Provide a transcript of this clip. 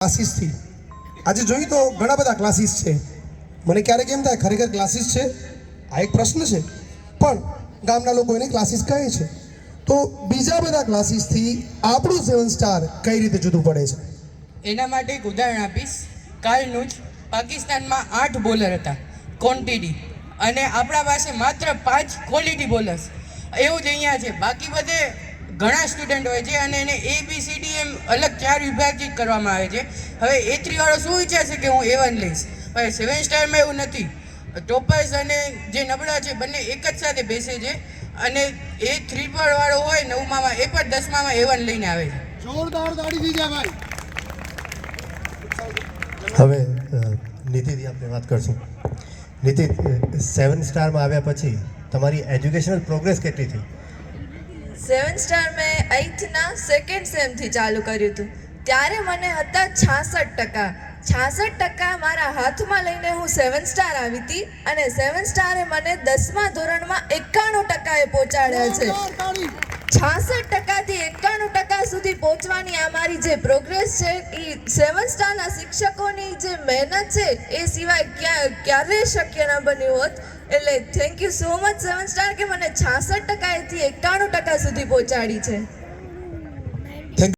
ક્લાસીસથી આજે જોઈ તો ઘણા બધા ક્લાસીસ છે. મને ક્યારેક એમ થાય ખરેખર ક્લાસીસ છે આ એક પ્રશ્ન છે, પણ ગામના લોકો એને ક્લાસીસ કહે છે. તો બીજા બધા ક્લાસીસથી આપણું 7 સ્ટાર કઈ રીતે જુદું પડે છે? એના માટે એક ઉદાહરણ આપીશ. કાલનું જ પાકિસ્તાનમાં 8 બોલર હતા ક્વોન્ટિટી, અને આપણા પાસે માત્ર 5 ક્વોલિટી બોલર્સ. એવું જ અહીંયા છે. બાકી બધે ઘણા સ્ટુડન્ટ હોય છે અને એને ABCD એમ અલગ 4 વિભાજિત કરવામાં આવે છે. હવે A3 વાળો શું વિચારશે કે હું A1 લઈશ, હવે 7 સ્ટારમાં એવું નથી. ટોપર્સ અને જે નબળા છે બંને એક જ સાથે બેસે છે, અને A3 વાળો હોય 9માં એ પણ 10માં A1 લઈને આવે છે. જોરદાર તાળી દીજે ભાઈ. હવે નીતિથી આપણે વાત કરશું. નીતિ, 7 સ્ટારમાં આવ્યા પછી તમારી એજ્યુકેશનલ પ્રોગ્રેસ કેટલી થઈ? 7 સ્ટાર મેં 8થના સેકન્ડ સેમથી ચાલુ કર્યું હતું. ત્યારે મને હતા 66%. 66% મારા હાથમાં લઈને હું 7 સ્ટાર આવી હતી, અને 7 સ્ટારે મને 10મા ધોરણમાં 91%એ પહોંચાડ્યા છે. 66%થી 91% સુધી પહોંચવાની આ મારી જે પ્રોગ્રેસ છે એ 7 સ્ટારના શિક્ષકોની જે મહેનત છે એ સિવાય ક્યારેય શક્ય ન બન્યું હોત. એટલે thank you so much 7 star કે મને 66%થી 91% સુધી પહોંચાડી છે.